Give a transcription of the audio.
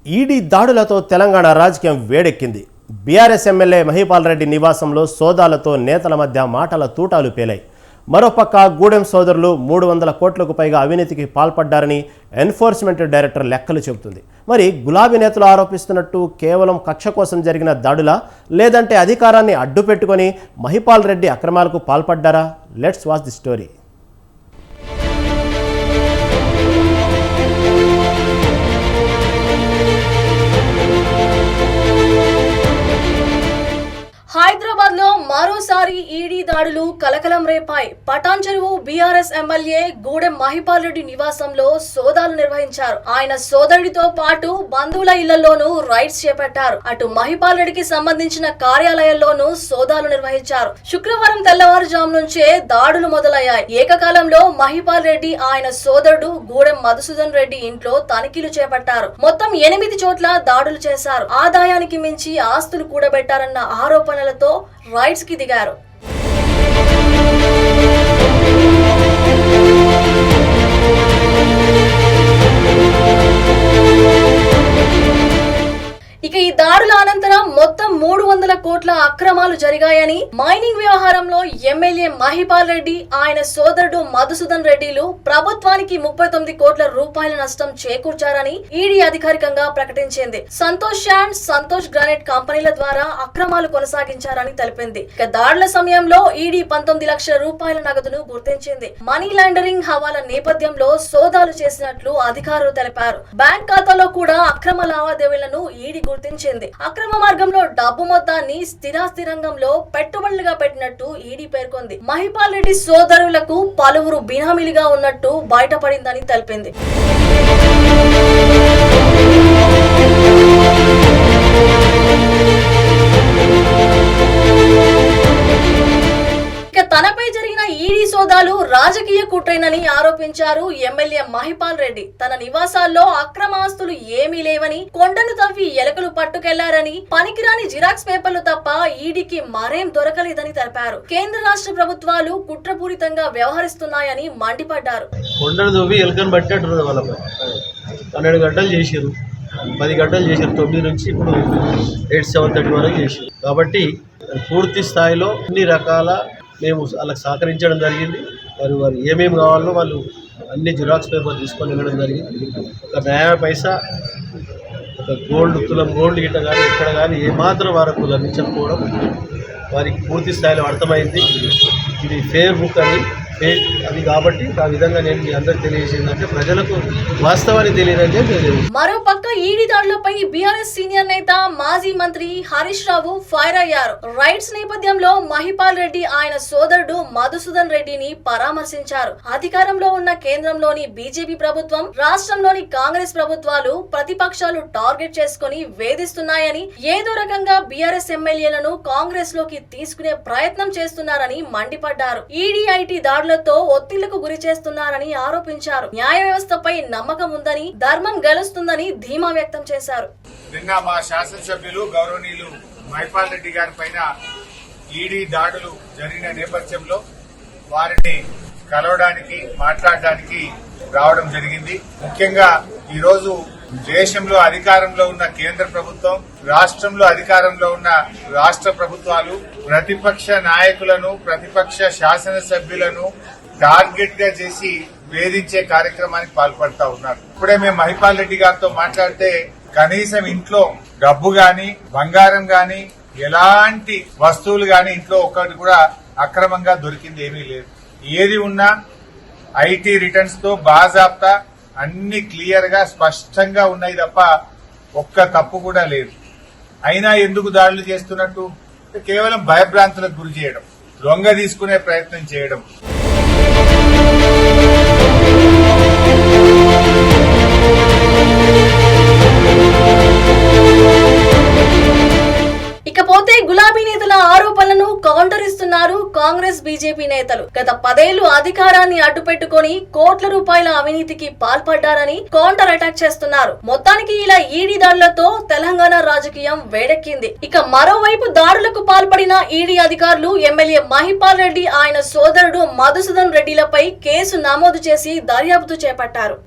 ED దాడులతో తెలంగాణ రాజకీయం వేడెక్కింది. బీఆర్ఎస్ ఎమ్మెల్యే మహిపాల్ రెడ్డి నివాసంలో సోదాలతో నేతల మధ్య మాటల తూటాలు పేలాయి. మరోపక్క గూడెం సోదరులు 300 కోట్లకు పైగా అవినీతికి పాల్పడ్డారని ఎన్ఫోర్స్మెంట్ డైరెక్టర్ లెక్కలు చెబుతుంది. మరి గులాబీ నేతలు ఆరోపిస్తున్నట్టు కేవలం కక్ష కోసం జరిగిన దాడులా, లేదంటే అధికారాన్ని అడ్డుపెట్టుకొని మహిపాల్ రెడ్డి అక్రమాలకు పాల్పడ్డారా? Let's watch the story. Hyderabad లో మరోసారి ఈడీ దాడులు కలకలం రేపాయి. Patancheru BRS MLA Gudem Mahipal Reddy నివాసంలో సోదాలు నిర్వహించారు. ఆయన సోదరుడితో పాటు బంధువుల ఇళ్లలోనూ రైడ్స్ చేపట్టారు. అటు మహిపాల్ రెడ్డికి సంబంధించిన కార్యాలయాల్లోనూ సోదాలు నిర్వహించారు. శుక్రవారం తెల్లవారుజాము నుంచే దాడులు మొదలయ్యాయి. ఏకకాలంలో మహిపాల్ రెడ్డి, ఆయన సోదరుడు గూడెం మధుసూదన్ రెడ్డి ఇంట్లో తనిఖీలు చేపట్టారు. మొత్తం 8 చోట్ల దాడులు చేశారు. ఆదాయానికి మించి ఆస్తులు కూడబెట్టారన్న ఆరోపణలతో రైడ్స్ కి దిగారు. ఇక ఈ దాడుల అనంతరం మొత్తం 300 కోట్ల అక్రమాలు జరిగాయని, మైనింగ్ వ్యవహారంలో ఎమ్మెల్యే మహిపాల్ రెడ్డి, ఆయన సోదరుడు మధుసూదన్ రెడ్డిలు ప్రభుత్వానికి 39 కోట్ల రూపాయల నష్టం చేకూర్చారని ఈడీ అధికారికంగా ప్రకటించింది. సంతోష్ శాండ్, సంతోష్ గ్రానైట్ కంపెనీల ద్వారా అక్రమాలు కొనసాగించారని తెలిపింది. ఇక దాడుల సమయంలో ఈడీ 19 లక్షల రూపాయల నగదును గుర్తించింది. మనీ లాండరింగ్ హవాలా నేపథ్యంలో సోదాలు చేసినట్లు అధికారులు తెలిపారు. బ్యాంక్ ఖాతాలో కూడా అక్రమ లావాదేవీలను ఈడీ గుర్తించింది. అక్రమ మార్గంలో డబ్బు మొత్తాన్ని స్థిరాస్తి రంగంలో పెట్టుబడులుగా పెట్టినట్టు ఈడీ పేర్కొంది. మహిపాల్ రెడ్డి సోదరులకు పలువురు బినామీలుగా ఉన్నట్టు బయటపడిందని తెలిపింది. తనపై జరిగిన ఈడీ సోదాలు రాజకీయ కుట్రేనని ఆరోపించారు ఎమ్మెల్యే మహిపాల్ రెడ్డి. తన నివాసాల్లో అక్రమాస్తులు ఏమీ లేవని, కొండను తవ్వి ఎలకలు పట్టుకెళ్లారని, పనికిరాని జిరాక్స్ పేపర్లు తప్ప ఈడీకి మరేం దొరకలేదని తెలిపారు. కేంద్ర రాష్ట్ర ప్రభుత్వాలు కుట్రపూరితంగా వ్యవహరిస్తున్నాయని మండిపడ్డారు. కొండను తవ్వి ఎలకను పట్టేట్టు వాళ్ళపై 12 గంటలు చేశారు, 10 గంటలు చేశారు, 9 నుంచి ఇప్పుడు 7:30 వరకు చేశారు. కాబట్టి పూర్తి స్థాయిలో అన్ని రకాల మేము వాళ్ళకి సహకరించడం జరిగింది. వారు ఏమేమి కావాలో వాళ్ళు అన్ని జిరాక్స్ పేపర్ తీసుకొని వెళ్ళడం జరిగింది. ఒక న్యాయ పైసా, ఒక తులం గోల్డ్ గిట్ట కానీ ఎక్కడ కానీ ఏమాత్రం వారికి లభించకపోవడం వారికి పూర్తి స్థాయిలో అర్థమైంది. ఇది ఫేర్ బుక్ అని, ఫేక్ అది కాబట్టి ఆ విధంగా నేను మీ అందరికి తెలియజేసిందంటే ప్రజలకు వాస్తవాన్ని తెలియదని తెలియదు. మరోపక్క ఈడీ దాడులపై బీఆర్ఎస్ సీనియర్ నేత, మాజీ మంత్రి హరీష్ రావు ఫైర్ అయ్యారు. రైడ్స్ నేపథ్యంలో మహిపాల్ రెడ్డి, ఆయన సోదరుడు మధుసూదన్ రెడ్డిని పరామర్శించారు. అధికారంలో ఉన్న కేంద్రంలోని బీజేపీ ప్రభుత్వం, రాష్ట్రంలోని కాంగ్రెస్ ప్రభుత్వాలు ప్రతిపక్షాలు టార్గెట్ చేసుకుని వేధిస్తున్నాయని, ఏదో రకంగా బీఆర్ఎస్ ఎమ్మెల్యేలను కాంగ్రెస్ లోకి తీసుకునే ప్రయత్నం చేస్తున్నారని మండిపడ్డారు. ఈడీ ఐటీ దాడులతో ఒత్తిళ్లకు గురి చేస్తున్నారని ఆరోపించారు. న్యాయ వ్యవస్థపై నమ్మకం ఉందని, ధర్మం గెలుస్తుందని ధీమా వ్యక్తం చేశారు. నిన్న మా శాసనసభ్యులు గౌరవనీయులు మహిపాల్ రెడ్డి గారి పైన ఈడీ దాడులు జరిగిన నేపథ్యంలో వారిని కలవడానికి, మాట్లాడడానికి రావడం జరిగింది. ముఖ్యంగా ఈరోజు దేశంలో అధికారంలో ఉన్న కేంద్ర ప్రభుత్వం, రాష్ట్రంలో అధికారంలో ఉన్న రాష్ట్ర ప్రభుత్వాలు ప్రతిపక్ష నాయకులను, ప్రతిపక్ష శాసనసభ్యులను టార్గెట్ గా చేసి వేధించే కార్యక్రమానికి పాల్పడతా ఉన్నారు. ఇప్పుడే మేము మహిపాల్ రెడ్డి గారితో మాట్లాడితే కనీసం ఇంట్లో డబ్బు గాని, బంగారం గాని, ఎలాంటి వస్తువులు గాని ఇంట్లో ఒక్కటి కూడా అక్రమంగా దొరికింది ఏమీ లేదు. ఏది ఉన్నా ఐటీ రిటర్న్స్ తో బాజాప్తా అన్ని క్లియర్ గా స్పష్టంగా ఉన్నాయి తప్ప ఒక్క తప్పు కూడా లేదు. అయినా ఎందుకు దాడులు చేస్తున్నట్టు? కేవలం భయభ్రాంతులకు గురి చేయడం, లొంగ తీసుకునే ప్రయత్నం చేయడం. ఇకపోతే గులాబీ నేతల ఆరోపణలను కౌంటర్ ఇస్తున్నారు కాంగ్రెస్, బీజేపీ నేతలు. గత 10 ఏళ్లు అధికారాన్ని అడ్డుపెట్టుకుని కోట్ల రూపాయల అవినీతికి పాల్పడ్డారని కౌంటర్ అటాక్ చేస్తున్నారు. మొత్తానికి ఇలా ఈడీ దాడులతో తెలంగాణ రాజకీయం వేడెక్కింది. ఇక మరోవైపు దాడులకు పాల్పడిన ఈడీ అధికారులు ఎమ్మెల్యే మహిపాల్ రెడ్డి, ఆయన సోదరుడు మధుసూదన్ రెడ్డిలపై కేసు నమోదు చేసి దర్యాప్తు చేపట్టారు.